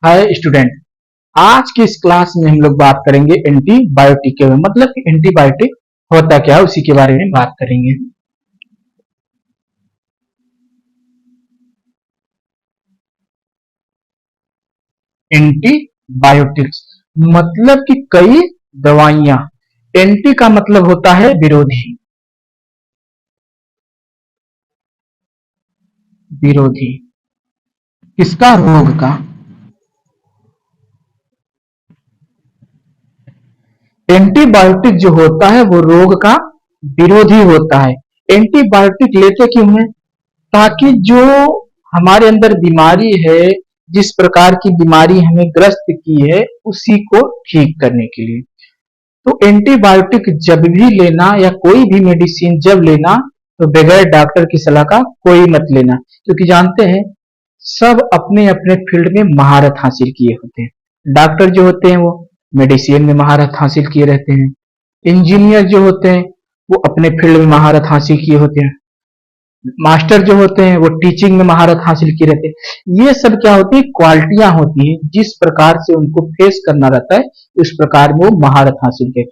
Hi student. आज की इस क्लास में हम लोग बात करेंगे एंटीबायोटिक के बारे में, मतलब कि एंटीबायोटिक होता क्या है उसी के बारे में बात करेंगे। एंटीबायोटिक्स मतलब कि कई दवाइयां। एंटी का मतलब होता है विरोधी। विरोधी किसका? रोग का। एंटीबायोटिक जो होता है वो रोग का विरोधी होता है। एंटीबायोटिक लेते क्यों हैं? ताकि जो हमारे अंदर बीमारी है, जिस प्रकार की बीमारी हमें ग्रस्त की है, उसी को ठीक करने के लिए। तो एंटीबायोटिक जब भी लेना या कोई भी मेडिसिन जब लेना तो बगैर डॉक्टर की सलाह का कोई मत लेना, क्योंकि जानते हैं सब अपने अपने फील्ड में महारत हासिल किए होते हैं। डॉक्टर जो होते हैं वो मेडिसिन में महारत हासिल किए रहते हैं। इंजीनियर जो होते हैं वो अपने फील्ड में महारत हासिल किए होते हैं। मास्टर जो होते हैं वो टीचिंग में महारत हासिल किए रहते हैं। ये सब क्या होती है? क्वालिटियां होती है, जिस प्रकार से उनको फेस करना रहता है उस प्रकार में वो महारत हासिल करते हैं।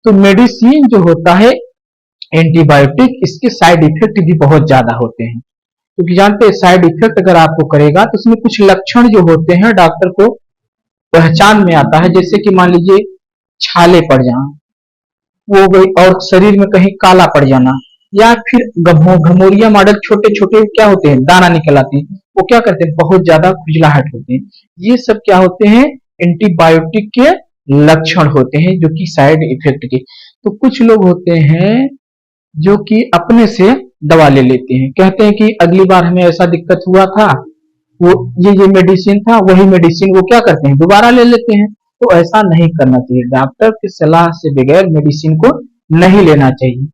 तो मेडिसिन जो होता है एंटीबायोटिक, इसके साइड इफेक्ट भी बहुत ज्यादा होते हैं, क्योंकि जानते हैं साइड इफेक्ट अगर आपको करेगा तो उसमें कुछ लक्षण जो होते हैं डॉक्टर को पहचान में आता है। जैसे कि मान लीजिए छाले पड़ जाना, वो गई, और शरीर में कहीं काला पड़ जाना, या फिर घमोरिया मॉडल छोटे छोटे क्या होते हैं, दाना निकल आते हैं, वो क्या करते हैं, बहुत ज्यादा खुजलाहट होते हैं। ये सब क्या होते हैं? एंटीबायोटिक के लक्षण होते हैं, जो कि साइड इफेक्ट के। तो कुछ लोग होते हैं जो कि अपने से दवा ले लेते हैं, कहते हैं कि अगली बार हमें ऐसा दिक्कत हुआ था, वो ये मेडिसिन था, वही मेडिसिन वो क्या करते हैं, दोबारा ले लेते हैं। तो ऐसा नहीं करना चाहिए, डॉक्टर की सलाह से बगैर मेडिसिन को नहीं लेना चाहिए।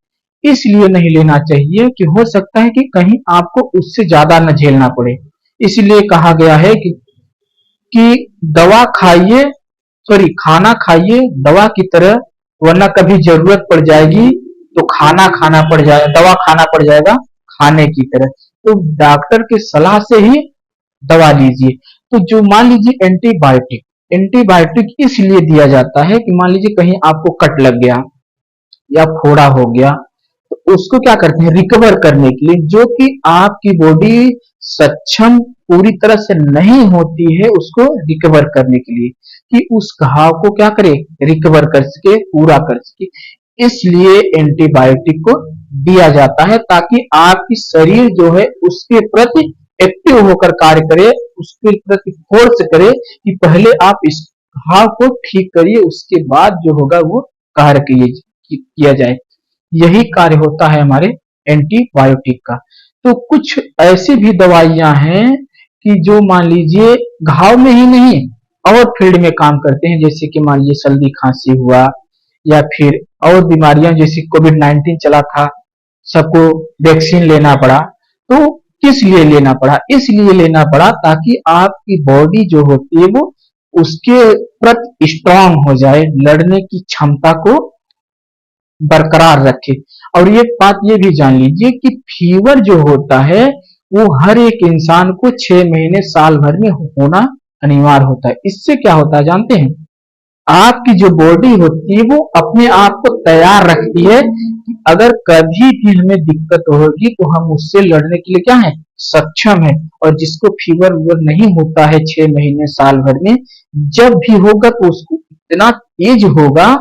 इसलिए नहीं लेना चाहिए कि हो सकता है कि कहीं आपको उससे ज्यादा न झेलना पड़े। इसलिए कहा गया है कि दवा खाइए, सॉरी, खाना खाइए दवा की तरह, वरना कभी जरूरत पड़ जाएगी तो खाना खाना पड़ जाएगा, दवा खाना पड़ जाएगा खाने की तरह। तो डॉक्टर की सलाह से ही दवा लीजिए। तो जो मान लीजिए एंटीबायोटिक, एंटीबायोटिक इसलिए दिया जाता है कि मान लीजिए कहीं आपको कट लग गया या फोड़ा हो गया, तो उसको क्या करते हैं, रिकवर करने के लिए, जो कि आपकी बॉडी सक्षम पूरी तरह से नहीं होती है उसको रिकवर करने के लिए, कि उस घाव को क्या करे, रिकवर कर सके, पूरा कर सके। इसलिए एंटीबायोटिक को दिया जाता है, ताकि आपकी शरीर जो है उसके प्रति एक्टिव होकर कार्य करे, उसके प्रति फोर्स करे कि पहले आप इस घाव को ठीक करिए, उसके बाद जो होगा वो कार्य किया जाए। यही कार्य होता है हमारे एंटीबायोटिक का। तो कुछ ऐसी भी दवाइयां हैं कि जो मान लीजिए घाव में ही नहीं और फील्ड में काम करते हैं, जैसे कि मान लीजिए सर्दी खांसी हुआ, या फिर और बीमारियां जैसे कोविड-19 चला था, सबको वैक्सीन लेना पड़ा। तो किस लिए लेना पड़ा? इसलिए लेना पड़ा ताकि आपकी बॉडी जो होती है वो उसके प्रति स्ट्रांग हो जाए, लड़ने की क्षमता को बरकरार रखे। और ये बात ये भी जान लीजिए कि फीवर जो होता है वो हर एक इंसान को 6 महीने साल भर में होना अनिवार्य होता है। इससे क्या होता है जानते हैं? आपकी जो बॉडी होती है वो अपने आप को तैयार रखती है कि अगर कभी भी हमें दिक्कत होगी तो हम उससे लड़ने के लिए क्या है, सक्षम है। और जिसको फीवर वूवर नहीं होता है 6 महीने साल भर में, जब भी होगा तो उसको इतना तेज होगा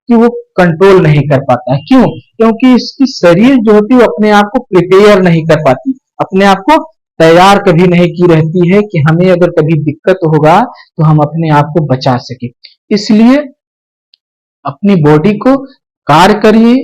कि वो कंट्रोल नहीं कर पाता है। क्यों? क्योंकि इसकी शरीर जो होती है वो अपने आप को प्रिपेयर नहीं कर पाती, अपने आप को तैयार कभी नहीं की रहती है कि हमें अगर कभी दिक्कत होगा तो हम अपने आप को बचा सके। इसलिए अपनी बॉडी को कार्य करिए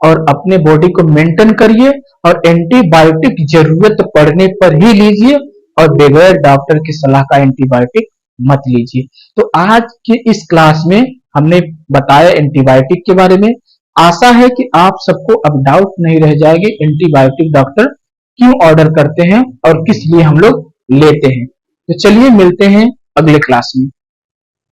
और अपने बॉडी को मेंटेन करिए, और एंटीबायोटिक जरूरत पड़ने पर ही लीजिए, और बगैर डॉक्टर की सलाह का एंटीबायोटिक मत लीजिए। तो आज के इस क्लास में हमने बताया एंटीबायोटिक के बारे में। आशा है कि आप सबको अब डाउट नहीं रह जाएगी एंटीबायोटिक डॉक्टर क्यों ऑर्डर करते हैं और किस लिए हम लोग लेते हैं। तो चलिए मिलते हैं अगले क्लास में।